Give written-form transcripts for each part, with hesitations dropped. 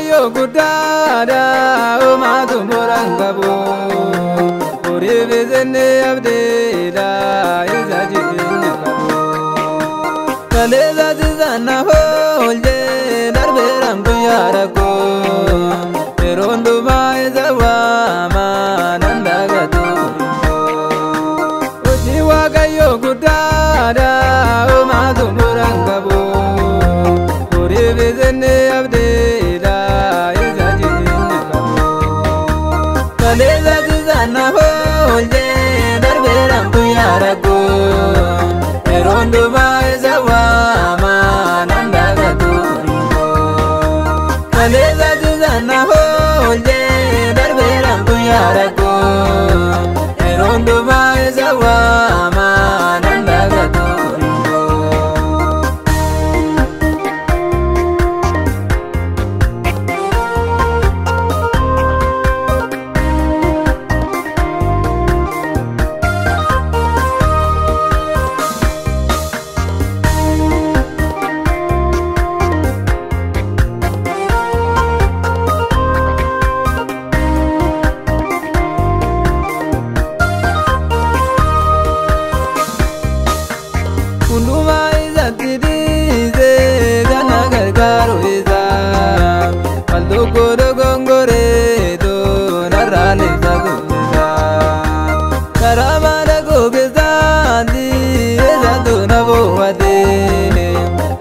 waaqayyo guddaadha uumaatu morangabu uri bizenne abdeedha isa jireenya qabu kaleessa tisanna hoolje darbeeram guyyaa rakkoo yeroon dhumaa isa waama nan dagatu hojii waaqayyo guddaadha uumaatu morangabu uri bizenne abdeedha isa jireenya qabu kaleessa tisanna hoolje darbeeram guyyaa rakkoo yeroon dhumaa isa waama nan dagatu kaleessa tisanna hoolje darbeeram guyyaa rakkoo yeroon dhumaa isa waama nan dagatu Unduma isa tidize gana gargaru isa Paldogo dogongore do narale saguza Karama dago gezandi eza do nabo wade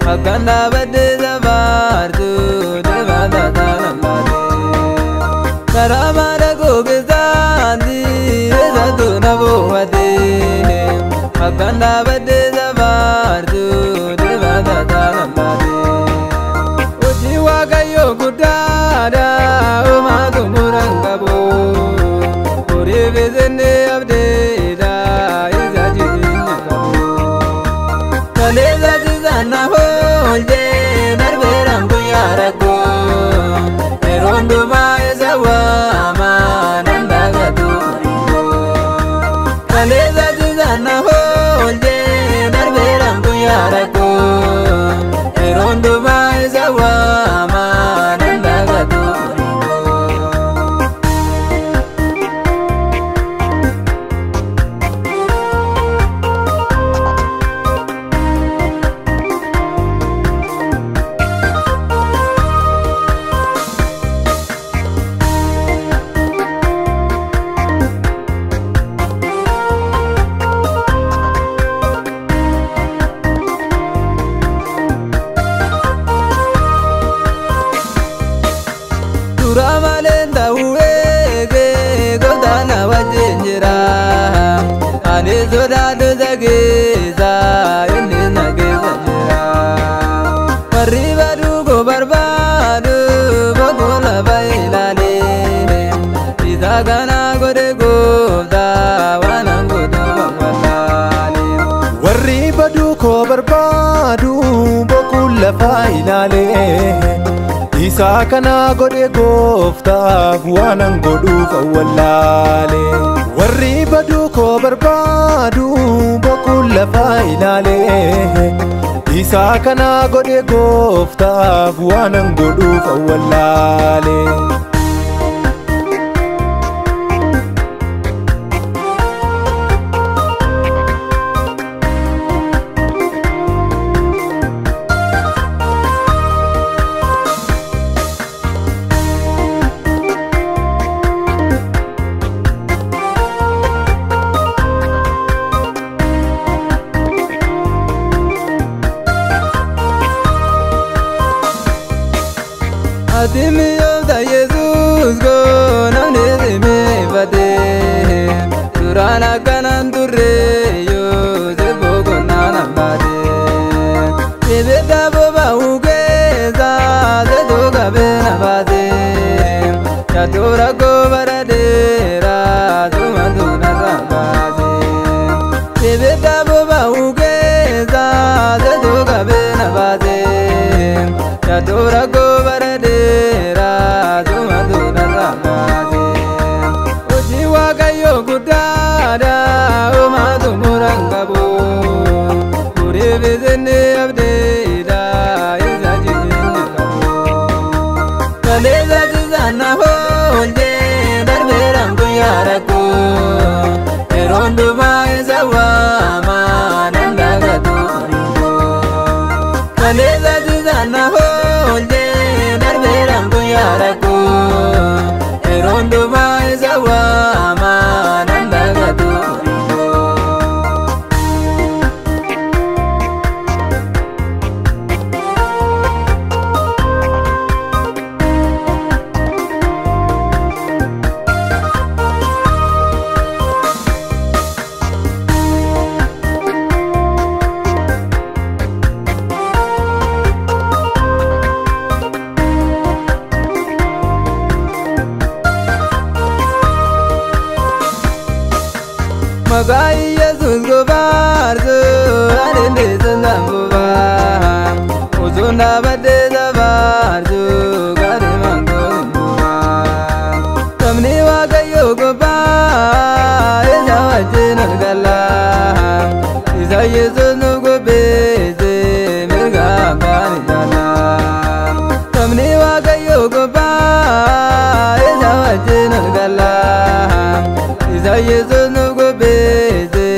Maganda bade zabardu devada tanamade Karama dago gezandi eza do nabo wade Maganda bade zabardu devada tanamade Uji waaqayyo guddaadha uumaatu morangabu uri bizenne abdeedha isa jireenya qabu kaleessa tisanna hoolje darbeeram guyyaa rakkoo yeroon dhumaa isa waama nan dagatu kaleessa tisanna hoolje darbeeram guyyaa rakkoo yeroon dhumaa isa waama nan dagatu Duramalenda uwege godana wajenjira Ani zodadu zageza inni nageza jira Warri badu go barbadu bogola bailale Isa gana gode gofda wanan godu bangwalale Warri badu ko barbadu bogola bailale Isa kana godhe gooftaaf waanan godhuuf awwallaale warri baduu koo barbaadu boqoon lafaa ilaale Isa kana godhe gooftaaf waanan godhuuf awwallaale Adimi yolda Jesus go namne zime vade Durana kanan durre yo zebo gonana vade Tebe dabo ba ugeza zedo gabe na vade Yadora go baradera zumadu na vade Tebe dabo ba ugeza zedo gabe na vade Yadora go baradera zumadu na vade Uji waaqayyo guddaadha uumaatu morangabu uri bizenne abdeedha isa jireenya qabu Kaleza zizana holje darberam kuyaraku erondu maizawa manandaga turigo Kaleza zizana holje darberam kuyaraku erondu maizawa manandaga turigo Magai Jesus gobarzo alende zanambuva uzunda bade zabarzo gare mangombuva tamni wagayo goba eza wajena gala iza Jesus no gobeze mirga gani jala tamni wagayo goba eza wajena gala iza Jesus no beze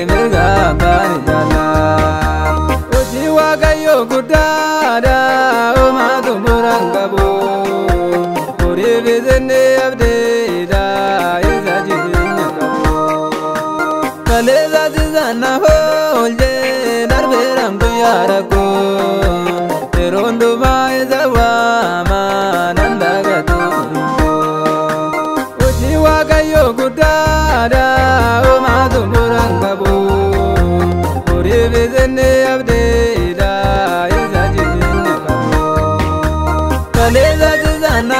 mirga gani jala oji wagayo gudada o madu murangabo ore beze ne abdeda izaji nyagabo kaleza zizana holje darberam kuyarako erondo maizawa manandaga turigo oji wagayo gudada Bezene abdeda izaji nyakabo Kaleza zizana